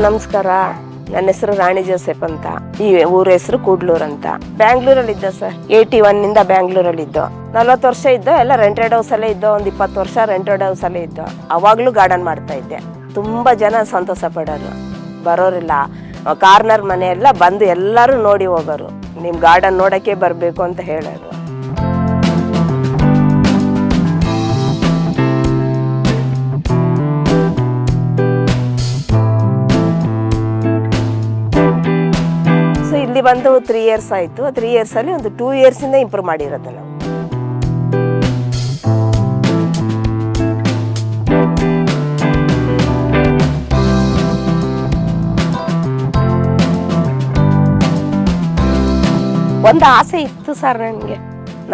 ನಮಸ್ಕಾರ. ನನ್ನ ಹೆಸರು ರಾಣಿ ಜೋಸೆಫ್ ಅಂತ. ಈ ಊರ ಹೆಸರು ಕೂಡ್ಲೂರ್ ಅಂತ. ಬ್ಯಾಂಗ್ಳೂರಲ್ಲಿ ಇದ್ದ ಸರ್. 81 ನಿಂದ ಬ್ಯಾಂಗ್ಳೂರಲ್ಲಿ ಇದ್ದೋ. 40 ವರ್ಷ ಇದ್ದೋ. ಎಲ್ಲ ರೆಂಟೆಡ್ ಹೌಸ್ ಅಲ್ಲೇ ಇದ್ದೋ. ಒಂದು 20 ವರ್ಷ ರೆಂಟೆಡ್ ಹೌಸ್ ಅಲ್ಲೇ ಇದ್ದೋ. ಅವಾಗ್ಲೂ ಗಾರ್ಡನ್ ಮಾಡ್ತಾ ಇದ್ದೆ. ತುಂಬಾ ಜನ ಸಂತೋಷ ಪಡೋರು, ಬರೋರಿಲ್ಲ. ಕಾರ್ನರ್ ಮನೆ ಎಲ್ಲ ಬಂದು ಎಲ್ಲರೂ ನೋಡಿ ಹೋಗೋರು. ನಿಮ್ ಗಾರ್ಡನ್ ನೋಡಕ್ಕೆ ಬರ್ಬೇಕು ಅಂತ ಹೇಳೋರು. ಇಲ್ಲಿ ಬಂದು 3 ಇಯರ್ಸ್ ಆಯ್ತು. 3 ಇಯರ್ಸ್ ಅಲ್ಲಿ ಒಂದು 2 ಇಯರ್ಸ್ ಇಂದ ಇಂಪ್ರೂವ್ ಮಾಡಿರೋದು ನಾವು. ಒಂದು ಆಸೆ ಇತ್ತು ಸರ್ ನನಗೆ.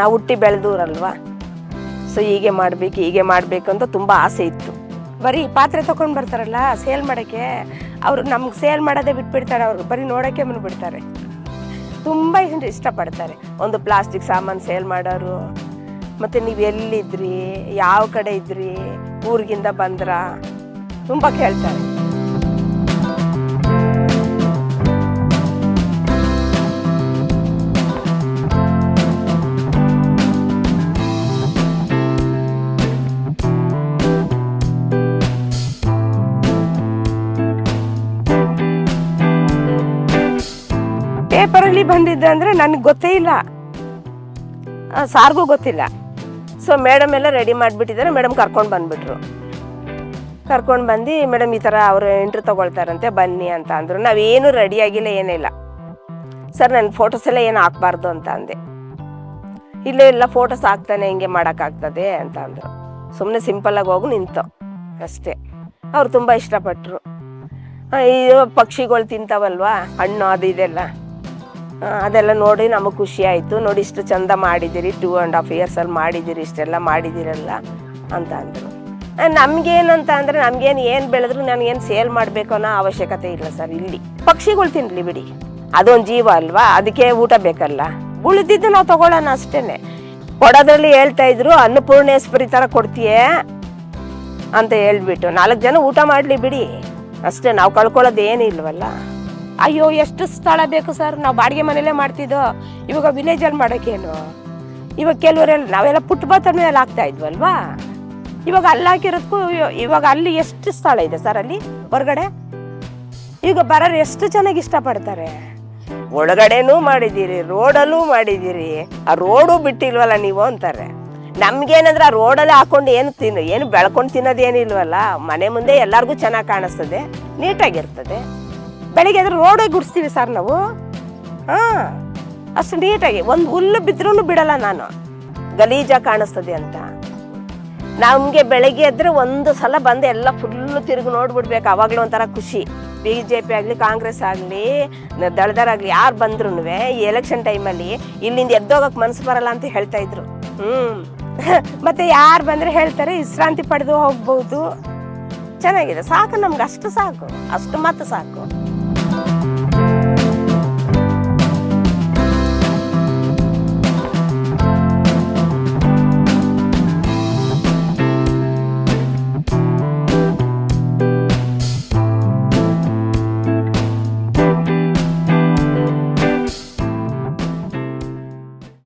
ನಾವು ಹುಟ್ಟಿ ಬೆಳೆದೂರಲ್ವಾ, ಸೊ ಹೀಗೆ ಮಾಡ್ಬೇಕು ಅಂತ ತುಂಬಾ ಆಸೆ ಇತ್ತು. ಬರೀ ಪಾತ್ರೆ ತಗೊಂಡ್ ಬರ್ತಾರಲ್ಲ ಸೇಲ್ ಮಾಡಕ್ಕೆ, ಅವ್ರು ನಮ್ಗೆ ಸೇಲ್ ಮಾಡೋದೇ ಬಿಟ್ಬಿಡ್ತಾರೆ. ಅವ್ರು ಬರೀ ನೋಡೋಕ್ಕೆ ಬಂದ್ಬಿಡ್ತಾರೆ. ತುಂಬ ಇಷ್ಟಪಡ್ತಾರೆ. ಒಂದು ಪ್ಲಾಸ್ಟಿಕ್ ಸಾಮಾನು ಸೇಲ್ ಮಾಡೋರು, ಮತ್ತು ನೀವು ಎಲ್ಲಿದ್ರಿ, ಯಾವ ಕಡೆ ಇದ್ರಿ, ಊರಿಗಿಂದ ಬಂದ್ರ, ತುಂಬ ಕೇಳ್ತಾರೆ. ಪೇಪರಲ್ಲಿ ಬಂದಿದ್ದೆ ಅಂದರೆ ನನಗೆ ಗೊತ್ತೇ ಇಲ್ಲ, ಸಾರ್ಗೂ ಗೊತ್ತಿಲ್ಲ. ಸೊ ಮೇಡಮ್ ಎಲ್ಲ ರೆಡಿ ಮಾಡಿಬಿಟ್ಟಿದ್ದಾರೆ. ಮೇಡಮ್ ಕರ್ಕೊಂಡು ಬಂದುಬಿಟ್ರು. ಕರ್ಕೊಂಡು ಬಂದು ಮೇಡಮ್ ಈ ಥರ ಅವರು ಎಂಟ್ರಿ ತೊಗೊಳ್ತಾರಂತೆ, ಬನ್ನಿ ಅಂತ ಅಂದರು. ನಾವೇನು ರೆಡಿಯಾಗಿಲ್ಲ, ಏನಿಲ್ಲ. ಸರ್ ನನ್ನ ಫೋಟೋಸ್ ಎಲ್ಲ ಏನು ಹಾಕ್ಬಾರ್ದು ಅಂತ ಅಂದೆ. ಇಲ್ಲ ಫೋಟೋಸ್ ಹಾಕ್ತಾನೆ, ಹಿಂಗೆ ಮಾಡೋಕ್ಕಾಗ್ತದೆ ಅಂತ ಅಂದರು. ಸುಮ್ಮನೆ ಸಿಂಪಲ್ಲಾಗಿ ಹೋಗಿ ನಿಂತು ಅಷ್ಟೇ. ಅವ್ರು ತುಂಬ ಇಷ್ಟಪಟ್ಟರು. ಇದು ಪಕ್ಷಿಗಳು ತಿಂತಾವಲ್ವಾ ಹಣ್ಣು, ಅದು ಇದೆಲ್ಲ, ಅದೆಲ್ಲ ನೋಡಿ ನಮಗೆ ಖುಷಿ ಆಯಿತು. ನೋಡಿ ಇಷ್ಟು ಚಂದ ಮಾಡಿದ್ದೀರಿ, 2.5 ಇಯರ್ಸಲ್ಲಿ ಮಾಡಿದ್ದೀರಿ, ಇಷ್ಟೆಲ್ಲ ಮಾಡಿದ್ದೀರಲ್ಲ ಅಂತ ಅಂದರು. ನಮಗೇನಂತ ಅಂದರೆ ಏನು ಬೆಳೆದ್ರು ನನಗೇನು ಸೇಲ್ ಮಾಡಬೇಕು ಅನ್ನೋ ಅವಶ್ಯಕತೆ ಇಲ್ಲ ಸರ್. ಇಲ್ಲಿ ಪಕ್ಷಿಗಳು ತಿನ್ನಲಿ ಬಿಡಿ, ಅದೊಂದು ಜೀವ ಅಲ್ವಾ, ಅದಕ್ಕೆ ಊಟ ಬೇಕಲ್ಲ. ಉಳಿದಿದ್ದು ನಾವು ತಗೊಳ್ಳೋಣ ಅಷ್ಟೇ. ಕೊಡೋದ್ರಲ್ಲಿ ಹೇಳ್ತಾ ಇದ್ರು ಅನ್ನಪೂರ್ಣೇಶ್ವರಿ ಥರ ಕೊಡ್ತೀಯೇ ಅಂತ ಹೇಳ್ಬಿಟ್ಟು 4 ಜನ ಊಟ ಮಾಡಲಿ ಬಿಡಿ ಅಷ್ಟೇ. ನಾವು ಕಳ್ಕೊಳ್ಳೋದು ಏನಿಲ್ವಲ್ಲ. ಅಯ್ಯೋ ಎಷ್ಟು ಸ್ಥಳ ಬೇಕು ಸರ್, ನಾವು ಬಾಡಿಗೆ ಮನೇಲೇ ಮಾಡ್ತಿದ್ದೋ. ಇವಾಗ ವಿಲೇಜಲ್ಲಿ ಮಾಡೋಕ್ಕೇನು, ಇವಾಗ ಕೆಲವರೆಲ್ಲ ನಾವೆಲ್ಲ ಪುಟ್ಬಾತನೂ ಎಲ್ಲ ಹಾಕ್ತಾ ಇದ್ವಲ್ವಾ. ಇವಾಗ ಅಲ್ಲಿ ಹಾಕಿರೋದಕ್ಕೂ ಇವಾಗ ಅಲ್ಲಿ ಎಷ್ಟು ಸ್ಥಳ ಇದೆ ಸರ್ ಅಲ್ಲಿ ಹೊರಗಡೆ. ಈಗ ಬರೋರು ಎಷ್ಟು ಚೆನ್ನಾಗಿ ಇಷ್ಟಪಡ್ತಾರೆ. ಒಳಗಡೆನೂ ಮಾಡಿದ್ದೀರಿ, ರೋಡಲ್ಲೂ ಮಾಡಿದ್ದೀರಿ, ಆ ರೋಡು ಬಿಟ್ಟಿಲ್ವಲ್ಲ ನೀವು ಅಂತಾರೆ. ನಮ್ಗೇನಂದ್ರೆ ಆ ರೋಡಲ್ಲಿ ಹಾಕೊಂಡು ಏನು ಬೆಳ್ಕೊಂಡು ತಿನ್ನೋದೇನಿಲ್ವಲ್ಲ. ಮನೆ ಮುಂದೆ ಎಲ್ಲರಿಗೂ ಚೆನ್ನಾಗಿ ಕಾಣಿಸ್ತದೆ, ನೀಟಾಗಿರ್ತದೆ. ಬೆಳಿಗ್ಗೆ ಆದ್ರೆ ರೋಡೇ ಗುಡಿಸ್ತೀವಿ ಸರ್ ನಾವು. ಅಷ್ಟು ನೀಟಾಗಿ ಒಂದು ಹುಲ್ಲು ಬಿದ್ರೂ ಬಿಡಲ್ಲ ನಾನು, ಗಲೀಜಾಗಿ ಕಾಣಿಸ್ತದೆ ಅಂತ. ನಮಗೆ ಬೆಳಗ್ಗೆ ಎದ್ರೆ ಒಂದು ಸಲ ಬಂದು ಎಲ್ಲ ಫುಲ್ಲು ತಿರುಗಿ ನೋಡ್ಬಿಡ್ಬೇಕು. ಅವಾಗಲೂ ಒಂಥರ ಖುಷಿ. BJP ಆಗಲಿ, ಕಾಂಗ್ರೆಸ್ ಆಗಲಿ, ದಳದರಾಗಲಿ ಯಾರು ಬಂದ್ರೂ ಈ ಎಲೆಕ್ಷನ್ ಟೈಮಲ್ಲಿ ಇಲ್ಲಿಂದ ಎದ್ದೋಗಕ್ಕೆ ಮನಸ್ಸು ಬರಲ್ಲ ಅಂತ ಹೇಳ್ತಾ ಇದ್ರು. ಮತ್ತೆ ಯಾರು ಬಂದರೆ ಹೇಳ್ತಾರೆ ವಿಶ್ರಾಂತಿ ಪಡೆದು ಹೋಗ್ಬೋದು. ಚೆನ್ನಾಗಿದೆ, ಸಾಕು ನಮ್ಗೆ, ಅಷ್ಟು ಸಾಕು, ಅಷ್ಟು ಮಾತ್ರ ಸಾಕು.